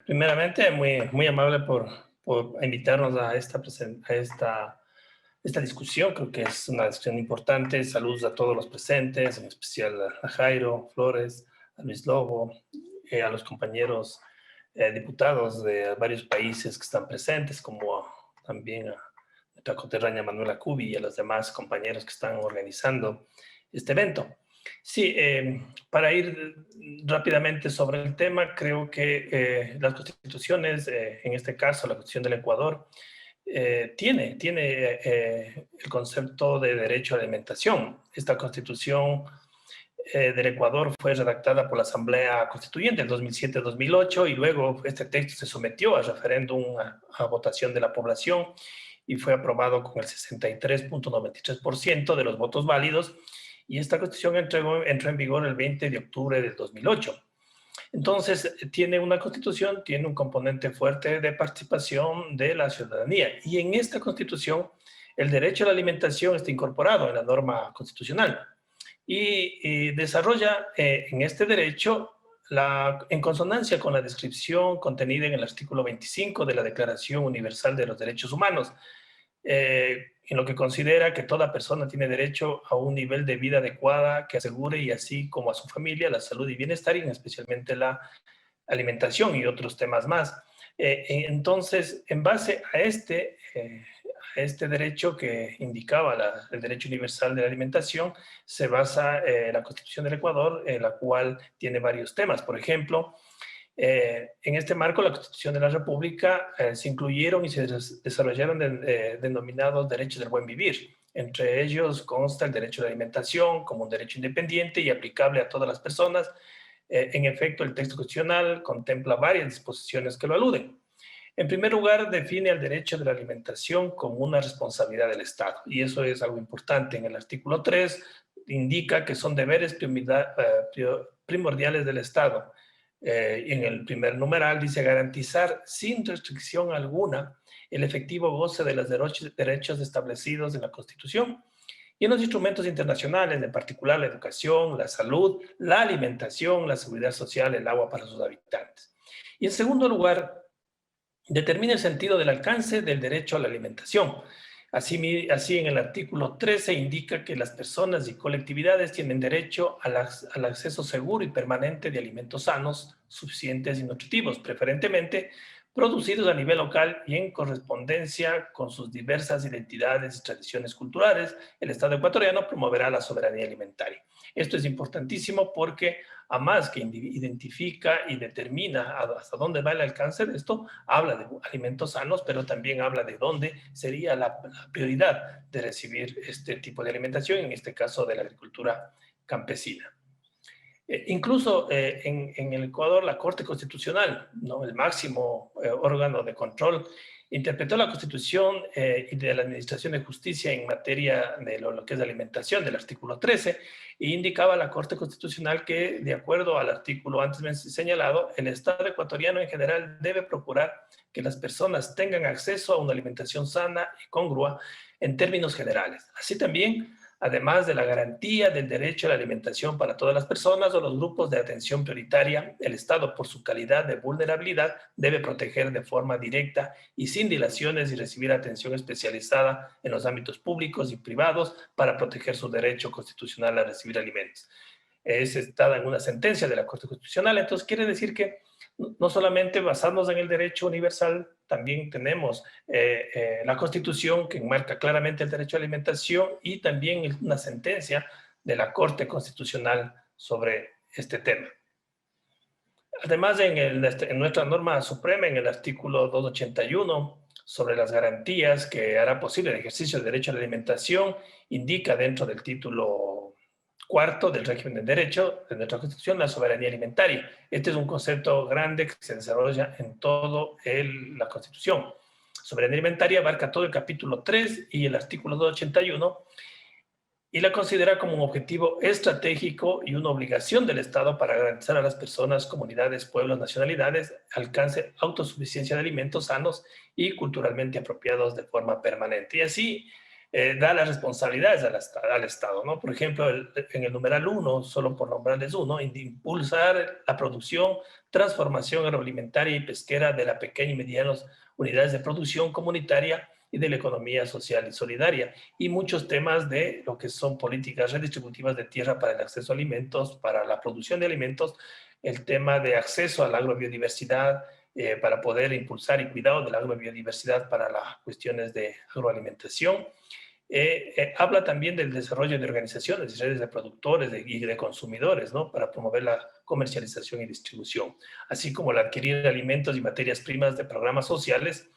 Primeramente, muy amable por invitarnos a esta discusión. Creo que es una discusión importante. Saludos a todos los presentes, en especial a Jairo Flores, a Luis Lobo, a los compañeros diputados de varios países que están presentes, como también a nuestra coterránea Manuela Cubi y a los demás compañeros que están organizando este evento. Sí, para ir rápidamente sobre el tema, creo que las constituciones, en este caso la Constitución del Ecuador, tiene el concepto de derecho a la alimentación. Esta Constitución del Ecuador fue redactada por la Asamblea Constituyente en 2007-2008 y luego este texto se sometió a referéndum a votación de la población y fue aprobado con el 63.93% de los votos válidos, y esta Constitución entró en vigor el 20 de octubre del 2008. Entonces, tiene una Constitución, tiene un componente fuerte de participación de la ciudadanía, y en esta Constitución el derecho a la alimentación está incorporado en la norma constitucional y desarrolla en este derecho en consonancia con la descripción contenida en el artículo 25 de la Declaración Universal de los Derechos Humanos, en lo que considera que toda persona tiene derecho a un nivel de vida adecuada que asegure, y así como a su familia, la salud y bienestar, y especialmente la alimentación y otros temas más. Entonces, en base a este derecho que indicaba el derecho universal de la alimentación, se basa la Constitución del Ecuador, la cual tiene varios temas. Por ejemplo, en este marco, la Constitución de la República se incluyeron y se desarrollaron denominados derechos del buen vivir. Entre ellos consta el derecho a la alimentación como un derecho independiente y aplicable a todas las personas. En efecto, el texto constitucional contempla varias disposiciones que lo aluden. En primer lugar, define el derecho de la alimentación como una responsabilidad del Estado, y eso es algo importante. En el artículo 3 indica que son deberes primordiales del Estado. En el primer numeral dice garantizar sin restricción alguna el efectivo goce de los derechos establecidos en la Constitución y en los instrumentos internacionales, en particular la educación, la salud, la alimentación, la seguridad social, el agua para sus habitantes. Y en segundo lugar, determina el sentido del alcance del derecho a la alimentación. Así en el artículo 13 indica que las personas y colectividades tienen derecho al acceso seguro y permanente de alimentos sanos, suficientes y nutritivos, preferentemente producidos a nivel local y en correspondencia con sus diversas identidades y tradiciones culturales. El Estado ecuatoriano promoverá la soberanía alimentaria. Esto es importantísimo porque, a más que identifica y determina hasta dónde va el alcance de esto, habla de alimentos sanos, pero también habla de dónde sería la prioridad de recibir este tipo de alimentación, en este caso de la agricultura campesina. Incluso en el Ecuador, la Corte Constitucional, ¿no?, el máximo órgano de control, interpretó la Constitución y de la Administración de Justicia en materia de lo que es la alimentación, del artículo 13, e indicaba a la Corte Constitucional que, de acuerdo al artículo antes señalado, el Estado ecuatoriano en general debe procurar que las personas tengan acceso a una alimentación sana y congrua en términos generales. Así también, además de la garantía del derecho a la alimentación para todas las personas o los grupos de atención prioritaria, el Estado, por su calidad de vulnerabilidad, debe proteger de forma directa y sin dilaciones y recibir atención especializada en los ámbitos públicos y privados para proteger su derecho constitucional a recibir alimentos. Es dada en una sentencia de la Corte Constitucional. Entonces, quiere decir que no solamente basarnos en el derecho universal, también tenemos la Constitución que enmarca claramente el derecho a la alimentación y también una sentencia de la Corte Constitucional sobre este tema. Además, en nuestra norma suprema, en el artículo 281, sobre las garantías que hará posible el ejercicio del derecho a la alimentación, indica dentro del título cuarto del régimen de derecho de nuestra Constitución la soberanía alimentaria. Este es un concepto grande que se desarrolla en toda la Constitución. Soberanía alimentaria abarca todo el capítulo 3 y el artículo 281 y la considera como un objetivo estratégico y una obligación del Estado para garantizar a las personas, comunidades, pueblos, nacionalidades alcance autosuficiencia de alimentos sanos y culturalmente apropiados de forma permanente. Y así, da las responsabilidades al Estado, ¿no? Por ejemplo, en el numeral 1, solo por nombrarles uno, impulsar la producción, transformación agroalimentaria y pesquera de la pequeña y medianas unidades de producción comunitaria y de la economía social y solidaria, y muchos temas de lo que son políticas redistributivas de tierra para el acceso a alimentos, para la producción de alimentos, el tema de acceso a la agrobiodiversidad, para poder impulsar y cuidado de la agrobiodiversidad para las cuestiones de agroalimentación. Habla también del desarrollo de organizaciones y redes de productores y de consumidores, ¿no? Para promover la comercialización y distribución, así como el adquirir alimentos y materias primas de programas sociales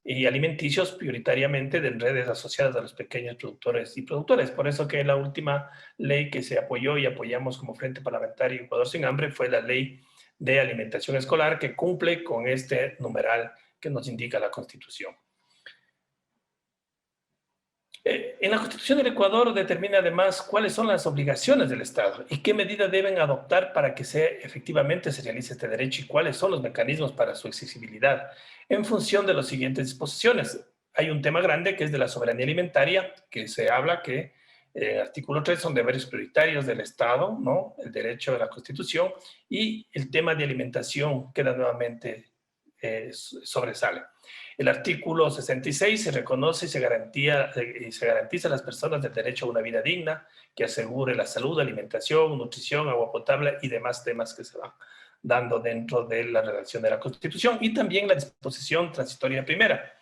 y alimenticios prioritariamente de redes asociadas a los pequeños productores y productores. Por eso que la última ley que se apoyó y apoyamos como Frente Parlamentario Ecuador Sin Hambre fue la Ley de Alimentación Escolar, que cumple con este numeral que nos indica la Constitución. En la Constitución del Ecuador determina además cuáles son las obligaciones del Estado y qué medidas deben adoptar para que efectivamente se realice este derecho y cuáles son los mecanismos para su accesibilidad en función de las siguientes disposiciones. Hay un tema grande que es de la soberanía alimentaria, que se habla que el artículo 3 son deberes prioritarios del Estado, ¿no? El derecho de la Constitución, y el tema de alimentación queda nuevamente sobresale. El artículo 66 se reconoce y se garantiza a las personas el derecho a una vida digna que asegure la salud, alimentación, nutrición, agua potable y demás temas que se van dando dentro de la redacción de la Constitución. Y también la disposición transitoria primera,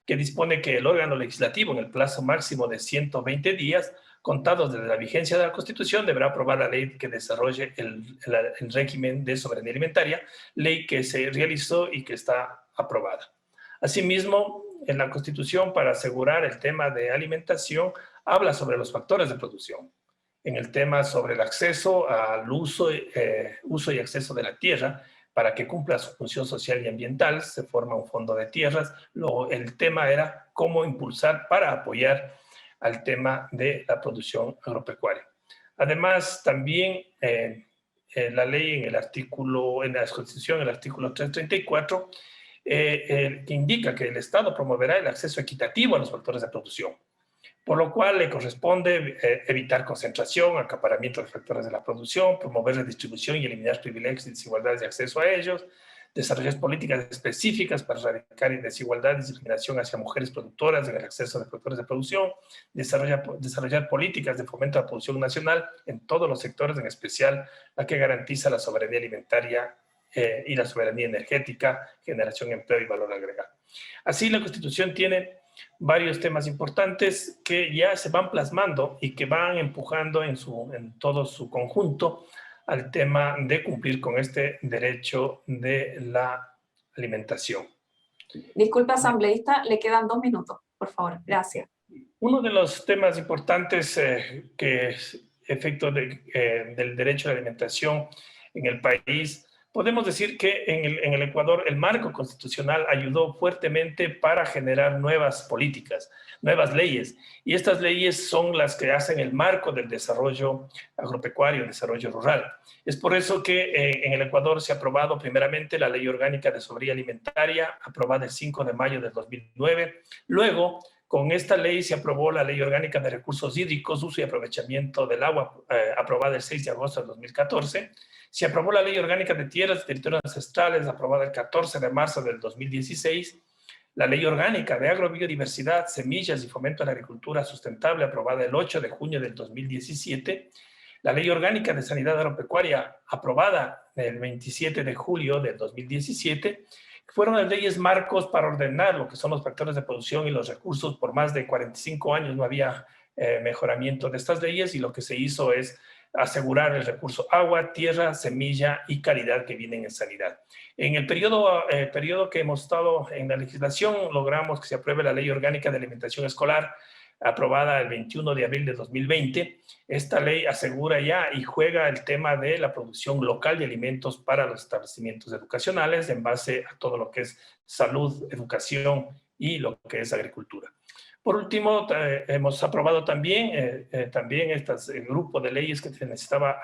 que dispone que el órgano legislativo, en el plazo máximo de 120 días, contados desde la vigencia de la Constitución, deberá aprobar la ley que desarrolle el régimen de soberanía alimentaria, ley que se realizó y que está aprobada. Asimismo, en la Constitución, para asegurar el tema de alimentación, habla sobre los factores de producción. En el tema sobre el acceso al uso y acceso de la tierra, para que cumpla su función social y ambiental, se forma un fondo de tierras. Luego, el tema era cómo impulsar para apoyar al tema de la producción agropecuaria. Además, también la ley en la Constitución, el artículo 334, que indica que el Estado promoverá el acceso equitativo a los factores de producción, por lo cual le corresponde evitar concentración, acaparamiento de factores de la producción, promover la distribución y eliminar privilegios y desigualdades de acceso a ellos, desarrollar políticas específicas para erradicar desigualdad y discriminación hacia mujeres productoras en el acceso a factores de producción, desarrollar políticas de fomento a la producción nacional en todos los sectores, en especial la que garantiza la soberanía alimentaria y la soberanía energética, generación de empleo y valor agregado. Así, la Constitución tiene varios temas importantes que ya se van plasmando y que van empujando en todo su conjunto al tema de cumplir con este derecho de la alimentación. Disculpe, asambleísta, le quedan 2 minutos, por favor. Gracias. Uno de los temas importantes que es efecto del derecho a la alimentación en el país, podemos decir que en el Ecuador el marco constitucional ayudó fuertemente para generar nuevas políticas, nuevas leyes, y estas leyes son las que hacen el marco del desarrollo agropecuario, el desarrollo rural. Es por eso que en el Ecuador se ha aprobado primeramente la Ley Orgánica de Soberanía Alimentaria, aprobada el 5 de mayo del 2009. Luego, con esta ley se aprobó la Ley Orgánica de Recursos Hídricos, Uso y Aprovechamiento del Agua, aprobada el 6 de agosto del 2014. Se aprobó la Ley Orgánica de Tierras y Territorios Ancestrales, aprobada el 14 de marzo del 2016. La Ley Orgánica de Agrobiodiversidad, Semillas y Fomento a la Agricultura Sustentable, aprobada el 8 de junio del 2017. La Ley Orgánica de Sanidad Agropecuaria, aprobada el 27 de julio del 2017. Fueron las leyes marcos para ordenar lo que son los factores de producción y los recursos. Por más de 45 años no había mejoramiento de estas leyes, y lo que se hizo es asegurar el recurso agua, tierra, semilla y calidad que vienen en sanidad. En el periodo que hemos estado en la legislación, logramos que se apruebe la Ley Orgánica de Alimentación Escolar, aprobada el 21 de abril de 2020. Esta ley asegura ya y juega el tema de la producción local de alimentos para los establecimientos educacionales en base a todo lo que es salud, educación y lo que es agricultura. Por último, hemos aprobado también este grupo de leyes que se necesitaba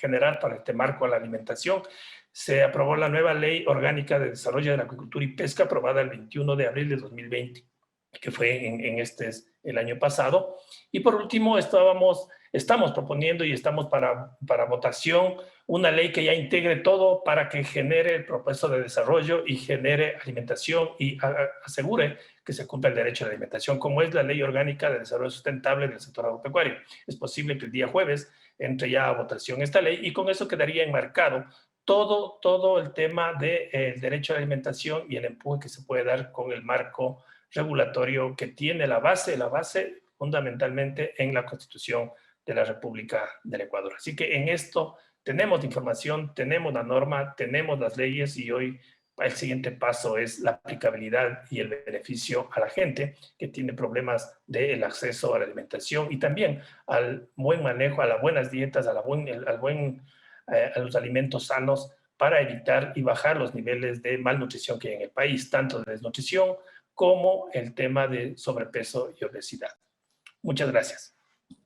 generar para este marco a la alimentación. Se aprobó la nueva Ley Orgánica de Desarrollo de la Agricultura y Pesca, aprobada el 21 de abril de 2020. que fue el año pasado. Y por último, estamos proponiendo y estamos para votación una ley que ya integre todo para que genere el proceso de desarrollo y genere alimentación y asegure que se cumpla el derecho a la alimentación, como es la Ley Orgánica de Desarrollo Sustentable del Sector Agropecuario. Es posible que el día jueves entre ya a votación esta ley y con eso quedaría enmarcado todo el tema del derecho a la alimentación y el empuje que se puede dar con el marco regulatorio que tiene la base fundamentalmente en la Constitución de la República del Ecuador. Así que en esto tenemos la información, tenemos la norma, tenemos las leyes y hoy el siguiente paso es la aplicabilidad y el beneficio a la gente que tiene problemas del acceso a la alimentación y también al buen manejo, a las buenas dietas, a los alimentos sanos para evitar y bajar los niveles de malnutrición que hay en el país, tanto de desnutrición como el tema de sobrepeso y obesidad. Muchas gracias.